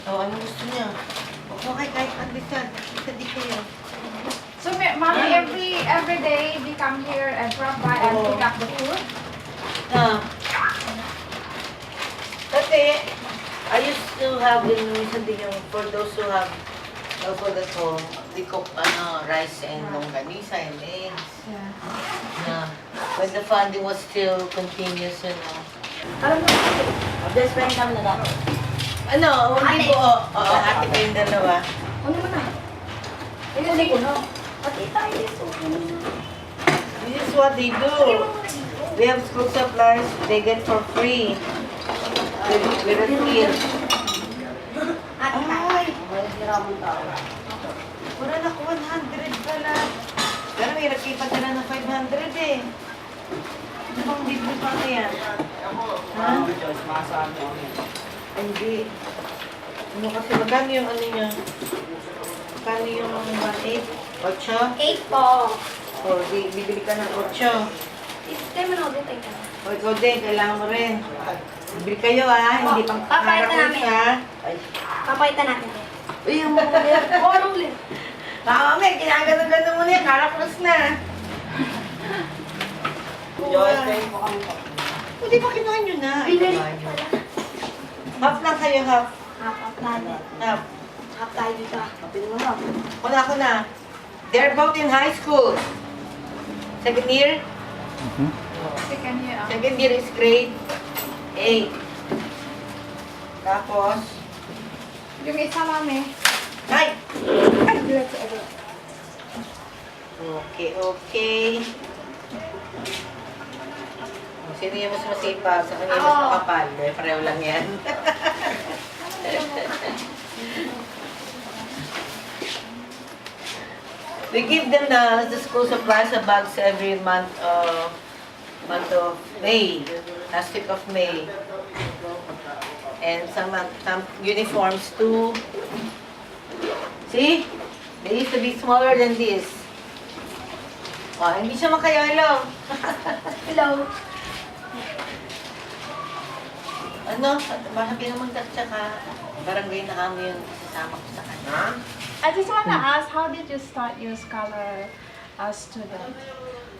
So, ano gusto niya? Okay, kahit andito. Hindi kayo. So, mommy, every day they come here and drop by and pick up the food? Kasi, I used to have minsan din yung, for those who have no food at home, they cook rice and longganisa and eggs. Yeah. When the funding was still continuous, Alam mo, best friend kami na dapat. Hindi po. Oo, ate ko yung dalawa. Ano naman na? Hindi ko, no? Pati tayo dito. This is what they do. We have school supplies they get for free. With a meal. Ay! Wala na ko 100 pala. Pero may nagkipat sila ng 500 eh. Ano bang libre pa kaya? Ha? Hindi. Ano kasi magkano yung ano niya? Magkano yung 1.8? 8? 8 po. O, bibili ka ng 8. Istay mo na ulit tayo. O, ikaw din, kailangan mo rin. Bibili kayo hindi pang Papalitan namin. Ay. Papalitan natin. Uy, yung mga ulit. Oo, ano ulit? Mami, kinagano-gano mo niya, karakros na. Joyce, mo kami po. Hindi pa kinuha nyo na. Binili Ay, pala. half lang kayo, half. Half tayo. Half. Half tayo dito. Kapin mo na. Ako na. They're both in high school. Second year? Second year. Second year is grade 8. Tapos, Yung isa, mami. ay! Ay, let's go. Okay. Sino yung mas masipag? Sa kanya yung mas makapal. Pareho lang yan. We give them the school supplies, the bags every month of May, last week of May. And some uniforms too. See? They used to be smaller than this. Oh, hindi siya makayalo. Hello. Sabi naman tsaka barangay na kami yung sasama ko sa kanya. I just want to ask, how did you start your scholar student?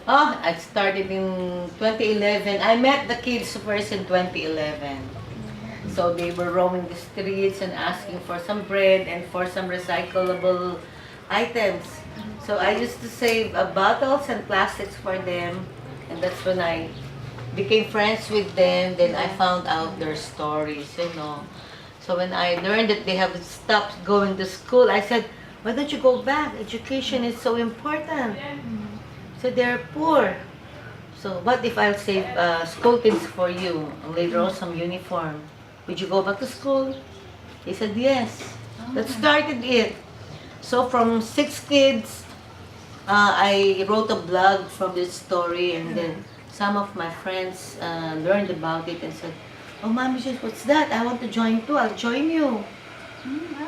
I started in 2011. I met the kids first in 2011. So they were roaming the streets and asking for some bread and for some recyclable items. So I used to save bottles and plastics for them, and that's when I became friends with them. Then I found out their stories, So when I learned that they have stopped going to school, I said, why don't you go back? Education is so important. So they're poor. So what if I'll save school things for you and later on some uniform? Would you go back to school? They said yes. That started it. So from 6 kids, I wrote a blog from this story, and then some of my friends learned about it and said, oh, Mommy, what's that? I want to join too. I'll join you.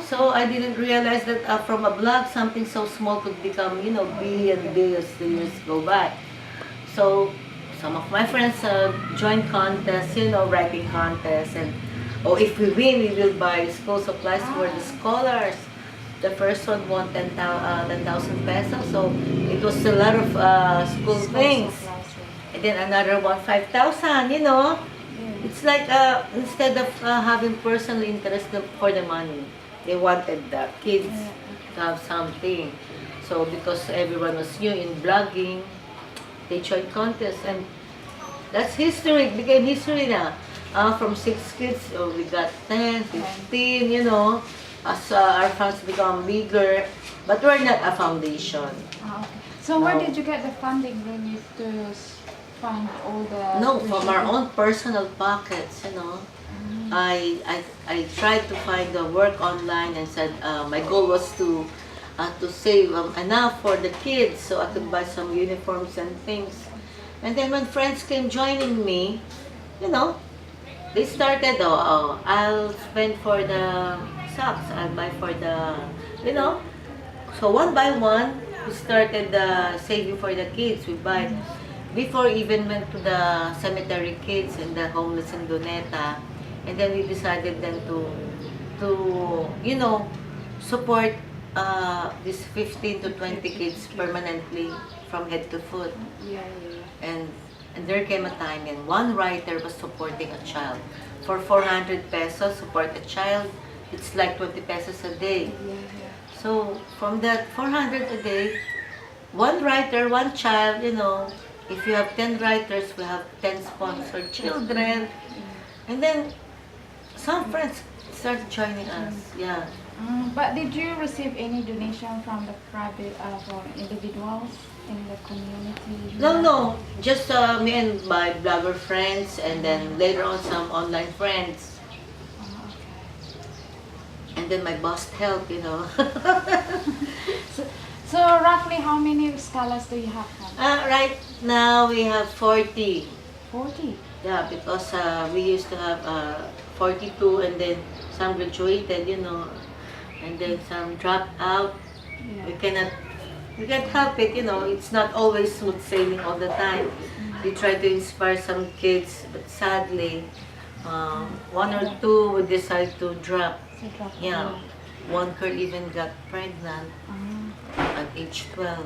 So I didn't realize that from a blog, something so small could become, big and big as the years go by. So some of my friends joined contests, writing contests, and if we win, we will buy school supplies for the scholars. The first one won 10,000 pesos, so it was a lot of school things. And then another one, 5,000, It's like instead of having personal interest for the money, they wanted the kids to have something. So because everyone was new in blogging, they joined contests, and that's history. It became history na. From 6 kids, we got 10, 15, as our funds become bigger. But we're not a foundation. Okay. So where did you get the funding when you to fund all the... No, from our own personal pockets, I tried to find the work online and said my goal was to save enough for the kids so I could buy some uniforms and things. And then when friends came joining me, they started, I'll spend for the socks, I'll buy for the, So one by one, we started saving for the kids. We buy, before even went to the cemetery kids and the homeless in Doneta. And then we decided then to to, support these 15 to 20 kids permanently from head to foot. Yeah. And there came a time when one writer was supporting a child. For 400 pesos, support a child, it's like 20 pesos a day. So from that 400 a day, one writer, one child, if you have 10 writers, we have 10 sponsored children. And then some friends started joining us. Yeah. But did you receive any donation from the private, from individuals in the community? No. Just me and my blogger friends, and then later on some online friends. And then my boss helped, So roughly how many scholars do you have now? Right now we have 40. 40. Yeah, because we used to have 42, and then some graduated, and then some dropped out. We can't help it, it's not always smooth sailing all the time. We try to inspire some kids, but sadly, one or two would decide to drop. Yeah, one girl even got pregnant at age 12,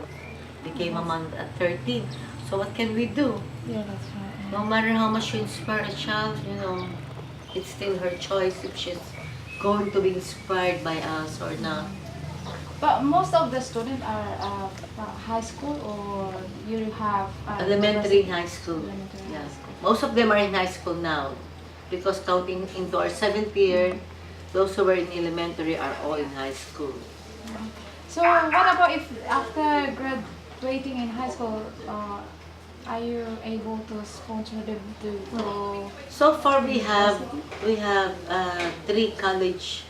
became a mom at 13. So what can we do? Yeah, that's right. No matter how much you inspire a child, it's still her choice if she's going to be inspired by us or not. But most of the students are high school, or you have Elementary and high school. Elementary and Yeah. high school. Most of them are in high school now, because counting into our 7th year, those who were in elementary are all in high school. So what about if after graduating in high school, are you able to sponsor them to go? So far we have 3 college.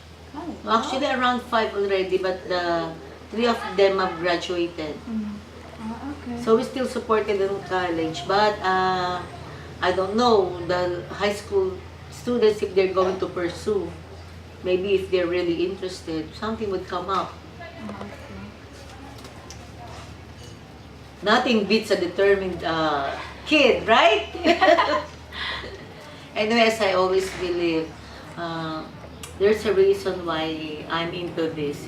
Actually around 5 already, but 3 of them have graduated. Okay. So we still supported in college, but I don't know the high school students if they're going to pursue. Maybe if they're really interested, something would come up. Nothing beats a determined kid, right? Anyway, as I always believe, there's a reason why I'm into this.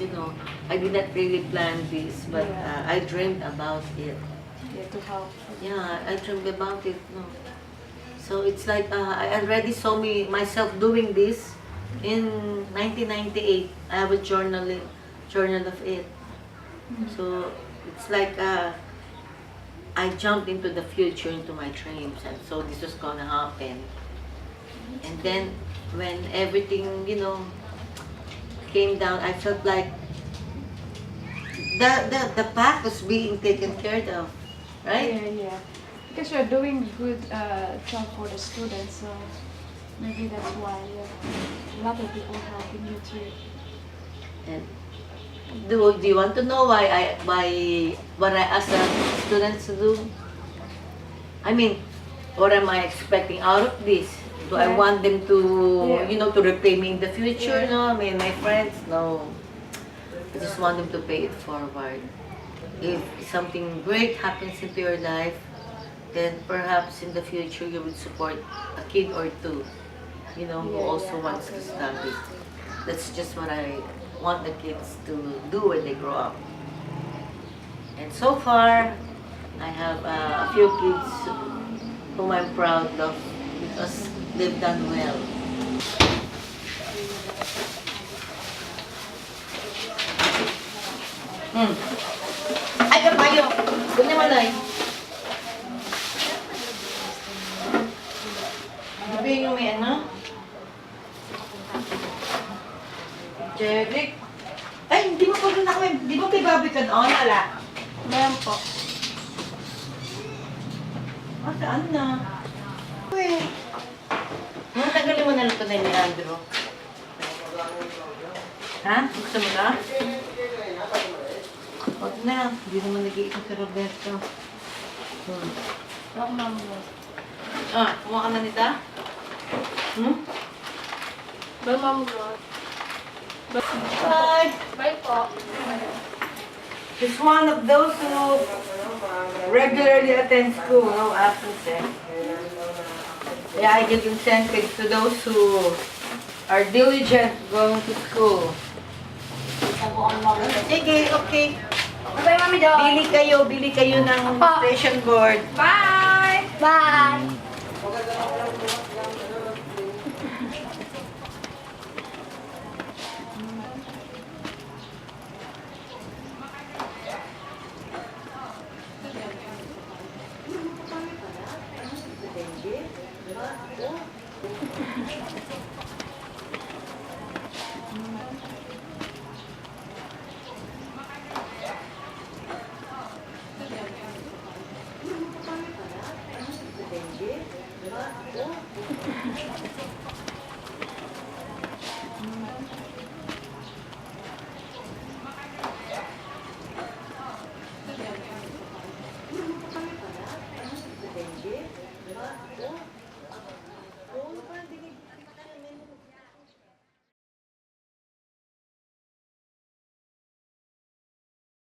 I did not really plan this, but I dreamed about it. Yeah, to help. Yeah, I dreamed about it. No. So it's like I already saw myself doing this in 1998. I have a journal of it. So it's like I jumped into the future, into my dreams, and so this was gonna happen. And then when everything, came down, I felt like the path was being taken care of, right? Yeah. Because you're doing good job for the students, so maybe that's why a lot of people helping you too. And do you want to know why what I ask the students to do? I mean, what am I expecting out of this? Do I want them to, to repay me in the future? Yeah. No, I mean, my friends, no. I just want them to pay it forward. If something great happens into your life, then perhaps in the future you would support a kid or two, who also wants to study. That's just what I want the kids to do when they grow up. And so far, I have a few kids whom I'm proud of because they've done well. Ay, kapayo! Doon naman ay. Sabihin nyo may ano? Jeric? Ay, hindi mo pa rin ako. Di ba may babi ka doon? Wala. Meron po. Saan na? Uy. Mga tagalin mo na luto na ni Andrew. Ha? Gusto mo na? Huwag na. Hindi naman nag-iikot si Roberto. Huwag mamulot. Kumuha ka na nita? Huwag mamulot. Bye! Bye po. She's one of those who regularly attend school, no absence. Yeah, I give incentive to those who are diligent going to school. Ako ang mami. Sige, okay. Bye, Mami Jo. Bili kayo ng station board. Bye! Bye.